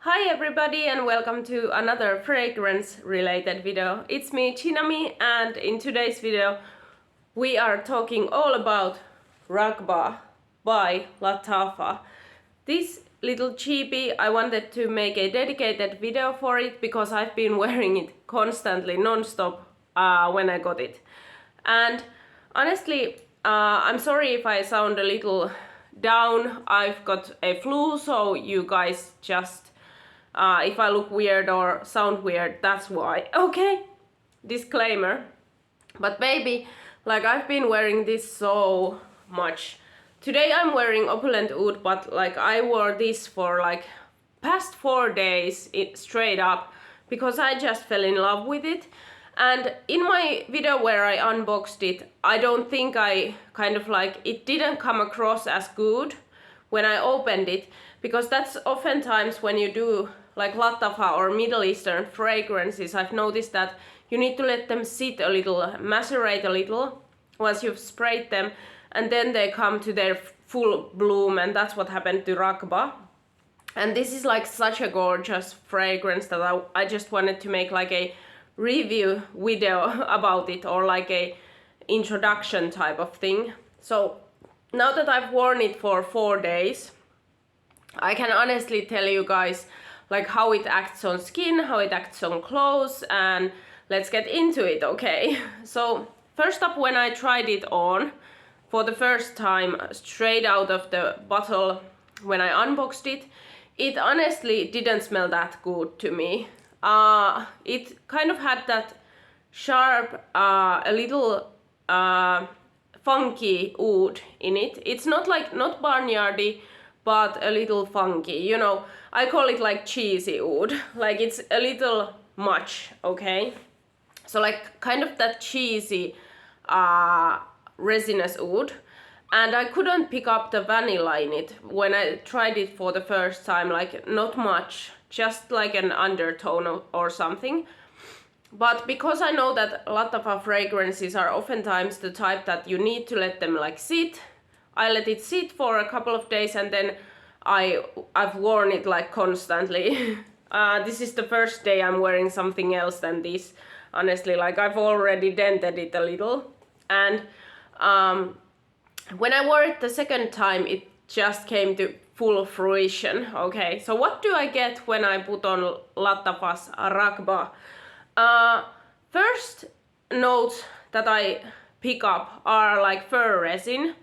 Hi everybody and welcome to another fragrance related video. It's me Chinami and in today's video we are talking all about Raghba by Lattafa. This little cheapie, I wanted to make a dedicated video for it because I've been wearing it constantly non-stop when I got it. And honestly, I'm sorry if I sound a little down. I've got a flu, so you guys just if I look weird or sound weird, that's why. Okay, disclaimer. But baby, like I've been wearing this so much. Today I'm wearing Opulent Oud, but like I wore this for like past 4 days straight up because I just fell in love with it. And in my video where I unboxed it, I don't think I it didn't come across as good when I opened it, because that's oftentimes when you do like Lattafa or Middle Eastern fragrances, I've noticed that you need to let them sit a little, macerate a little once you've sprayed them, and then they come to their full bloom, and that's what happened to Raghba. And this is like such a gorgeous fragrance that I just wanted to make like a review video about it, or like a introduction type of thing. So now that I've worn it for 4 days, I can honestly tell you guys like how it acts on skin, how it acts on clothes, and let's get into it, okay? So first up, when I tried it on for the first time straight out of the bottle, when I unboxed it, it honestly didn't smell that good to me. It kind of had that sharp, a little funky oud in it. It's not barnyardy, but a little funky, you know. I call it like cheesy oud, like it's a little much, okay? So like kind of that cheesy resinous oud. And I couldn't pick up the vanilla in it when I tried it for the first time, like not much, just like an undertone or something. But because I know that Lattafa fragrances are oftentimes the type that you need to let them like sit, I let it sit for a couple of days, and then I've worn it like constantly. This is the first day I'm wearing something else than this. Honestly, like I've already dented it a little. And when I wore it the second time, it just came to full fruition. Okay, so what do I get when I put on Lattafa's Raghba? First notes that I pick up are like fir resin.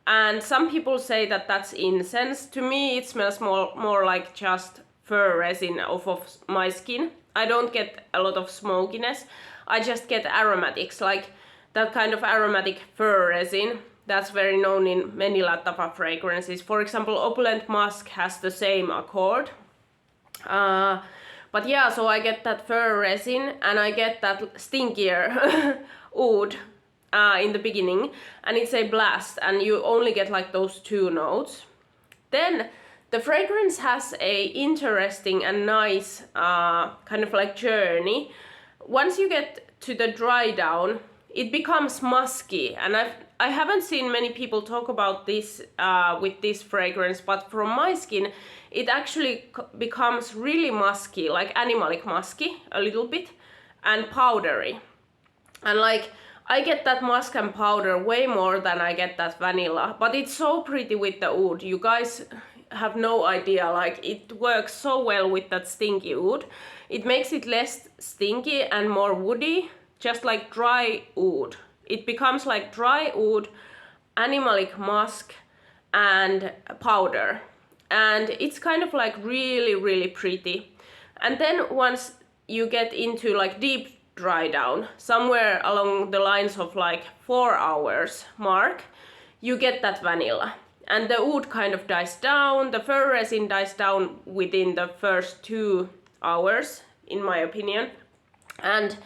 And some people say that that's incense. To me, it smells more like just fir resin off of my skin. I don't get a lot of smokiness. I just get aromatics, like that kind of aromatic fir resin. That's very known in many Lattafa fragrances. For example, Opulent Musk has the same accord. But yeah, so I get that fir resin and I get that stinkier oud in the beginning, and it's a blast, and you only get like those 2 notes. Then the fragrance has a interesting and nice kind of like journey. Once you get to the dry down, it becomes musky, and I haven't seen many people talk about this with this fragrance, but from my skin it actually becomes really musky, like animalic musky a little bit, and powdery. And like I get that musk and powder way more than I get that vanilla, but it's so pretty with the oud. You guys have no idea, like it works so well with that stinky oud. It makes it less stinky and more woody, just like dry oud. It becomes like dry oud, animalic musk, and powder. And it's kind of like really pretty. And then once you get into like deep dry down, somewhere along the lines of like 4 hours mark, you get that vanilla. And the oud kind of dies down, the fir resin dies down within the first 2 hours, in my opinion. And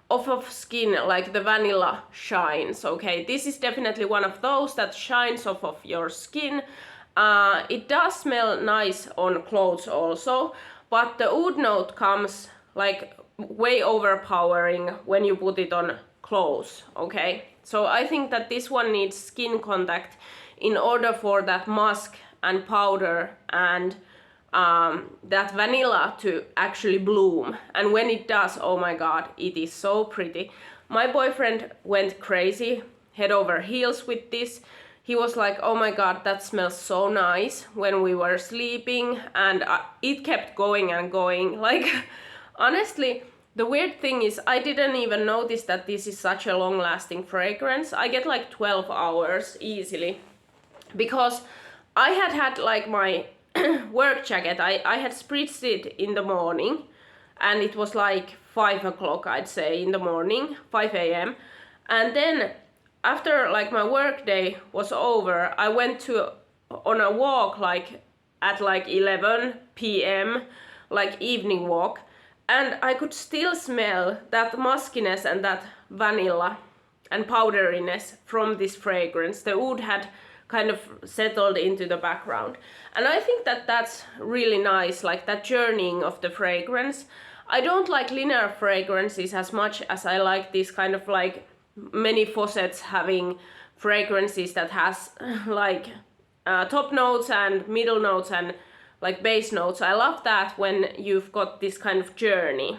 off of skin, like the vanilla shines, okay? This is definitely one of those that shines off of your skin. It does smell nice on clothes also, but the oud note comes like way overpowering when you put it on clothes, okay? So I think that this one needs skin contact in order for that musk and powder and that vanilla to actually bloom. And when it does, oh my god, it is so pretty. My boyfriend went crazy, head over heels with this. He was like, oh my god, that smells so nice when we were sleeping, and it kept going and going. Like, honestly, the weird thing is I didn't even notice that this is such a long-lasting fragrance. I get like 12 hours easily, because I had like my work jacket, I had spritzed it in the morning, and it was like 5 o'clock, I'd say, in the morning, 5 a.m. And then after like my work day was over, I went on a walk like at like 11 p.m, like evening walk, and I could still smell that muskiness and that vanilla and powderiness from this fragrance. The oud had kind of settled into the background. And I think that that's really nice, like that journeying of the fragrance. I don't like linear fragrances as much as I like this kind of like many faucets having fragrances that has like top notes and middle notes and like base notes. I love that when you've got this kind of journey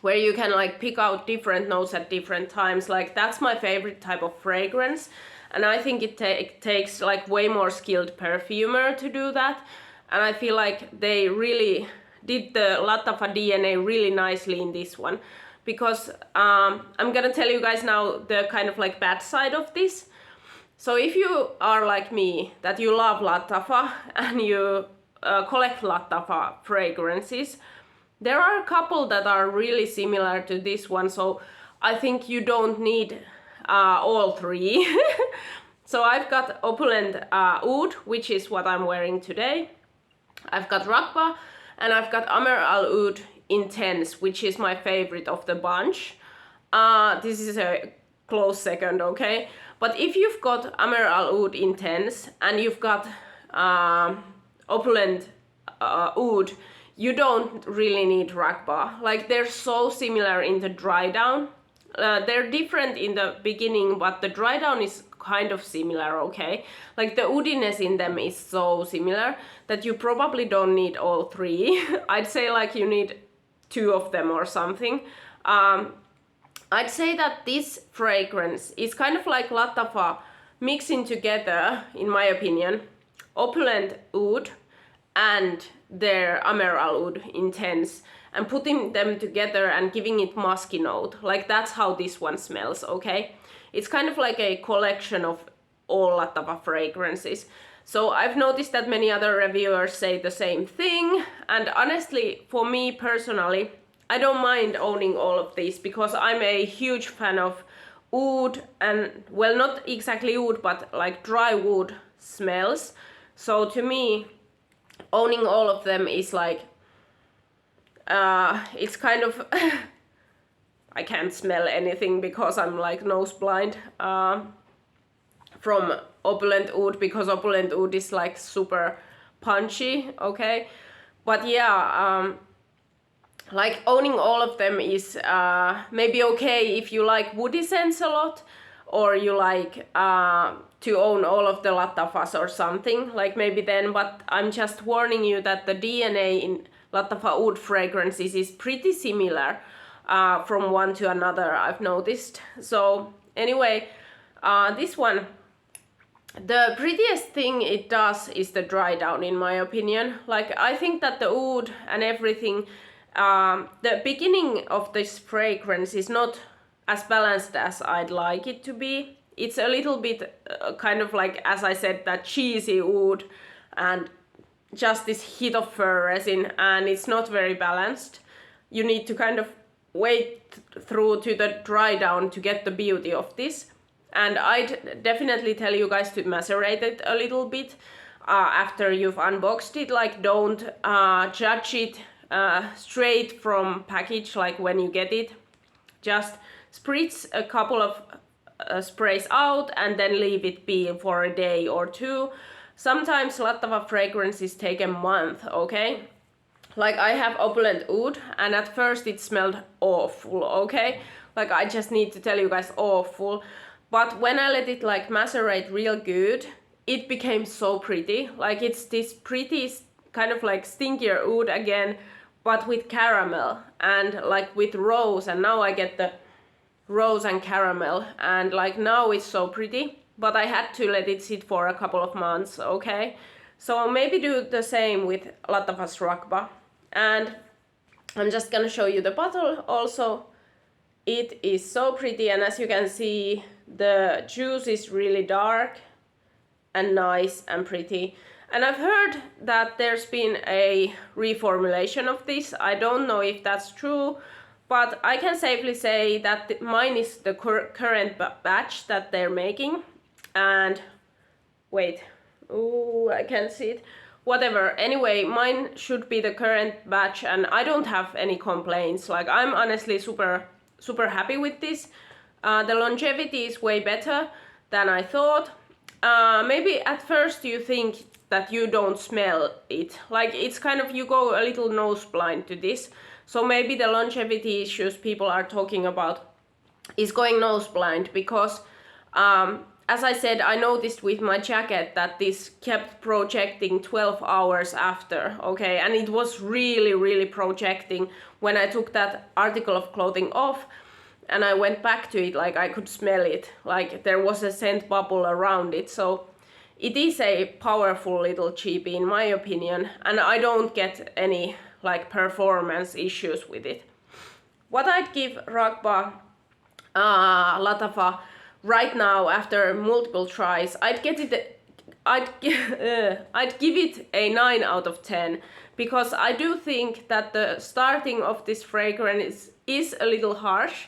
where you can like pick out different notes at different times. Like, that's my favorite type of fragrance. And I think it takes like way more skilled perfumer to do that. And I feel like they really did the Lattafa DNA really nicely in this one. Because I'm gonna tell you guys now the kind of like bad side of this. So if you are like me, that you love Lattafa and you collect Lattafa fragrances, there are a couple that are really similar to this one. So I think you don't need all three. So I've got Opulent Oud, which is what I'm wearing today. I've got Raghba, and I've got Amer Al Oud Intense, which is my favorite of the bunch. This is a close second, okay? But if you've got Amer Al Oud Intense and you've got Opulent Oud, you don't really need Raghba. Like, they're so similar in the dry down. They're different in the beginning, but the dry down is kind of similar, okay? Like, the woodiness in them is so similar that you probably don't need all three. I'd say like you need 2 of them or something. I'd say that this fragrance is kind of like Lattafa mixing together, in my opinion, Opulent Oud and their Amer Al Oud Intense, and putting them together and giving it musky note. Like, that's how this one smells, okay? It's kind of like a collection of all Lattafa fragrances. So I've noticed that many other reviewers say the same thing, and honestly, for me personally, I don't mind owning all of these, because I'm a huge fan of oud and, well, not exactly oud, but like dry wood smells. So to me, owning all of them is like, it's kind of I can't smell anything because I'm like nose blind from Opulent Oud, because Opulent Oud is like super punchy, okay? But yeah, like owning all of them is maybe okay if you like woody scents a lot, or you like to own all of the Lattafas or something, like maybe then. But I'm just warning you that the DNA in Lattafa Oud fragrances is pretty similar from one to another, I've noticed. So anyway, this one, the prettiest thing it does is the dry down, in my opinion. Like, I think that the oud and everything, the beginning of this fragrance is not as balanced as I'd like it to be. It's a little bit kind of like, as I said, that cheesy oud and just this hit of fir resin, and it's not very balanced. You need to kind of wait through to the dry down to get the beauty of this. And I'd definitely tell you guys to macerate it a little bit after you've unboxed it. Like, don't judge it straight from package, like when you get it. Just spritz a couple of sprays out and then leave it be for a day or 2. Sometimes Lattafa fragrances take a month, okay? Like, I have Opulent Oud, and at first it smelled awful, okay? Like, I just need to tell you guys, awful. But when I let it like macerate real good, it became so pretty. Like, it's this pretty kind of like stinkier oud again, but with caramel and like with rose, and now I get the rose and caramel, and like now it's so pretty, but I had to let it sit for a couple of months, okay? So maybe do the same with Lattafa's Raghba. And I'm just gonna show you the bottle also. It is so pretty, and as you can see, the juice is really dark and nice and pretty. And I've heard that there's been a reformulation of this. I don't know if that's true, but I can safely say that mine is the current batch that they're making. And wait, oh, I can't see it. Whatever, anyway, mine should be the current batch, and I don't have any complaints. Like, I'm honestly super happy with this. The longevity is way better than I thought. Maybe at first you think that you don't smell it. Like, it's kind of, you go a little nose blind to this. So maybe the longevity issues people are talking about is going nose blind, because as I said, I noticed with my jacket that this kept projecting 12 hours after, okay? And it was really projecting when I took that article of clothing off and I went back to it. Like, I could smell it, like there was a scent bubble around it. So it is a powerful little cheapie in my opinion, and I don't get any like performance issues with it. What I'd give Raghba Lattafa right now after multiple tries, I'd give it a 9 out of 10, because I do think that the starting of this fragrance is a little harsh,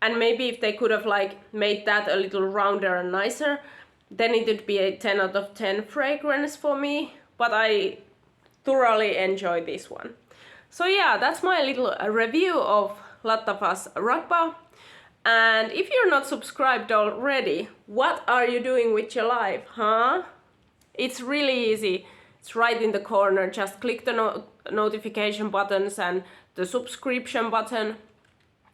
and maybe if they could have like made that a little rounder and nicer, then it would be a 10 out of 10 fragrance for me. But I thoroughly enjoy this one. So yeah, that's my little review of Lattafa's Raghba. And if you're not subscribed already, what are you doing with your life, huh? It's really easy. It's right in the corner. Just click the notification buttons and the subscription button.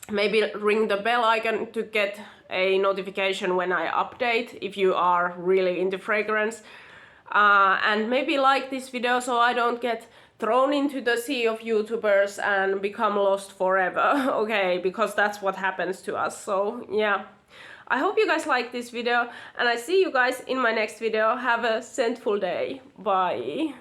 Maybe ring the bell icon to get a notification when I update, if you are really into fragrance. And maybe like this video so I don't get thrown into the sea of YouTubers and become lost forever, okay? Because that's what happens to us. So yeah, I hope you guys like this video, and I see you guys in my next video. Have a scentful day. Bye.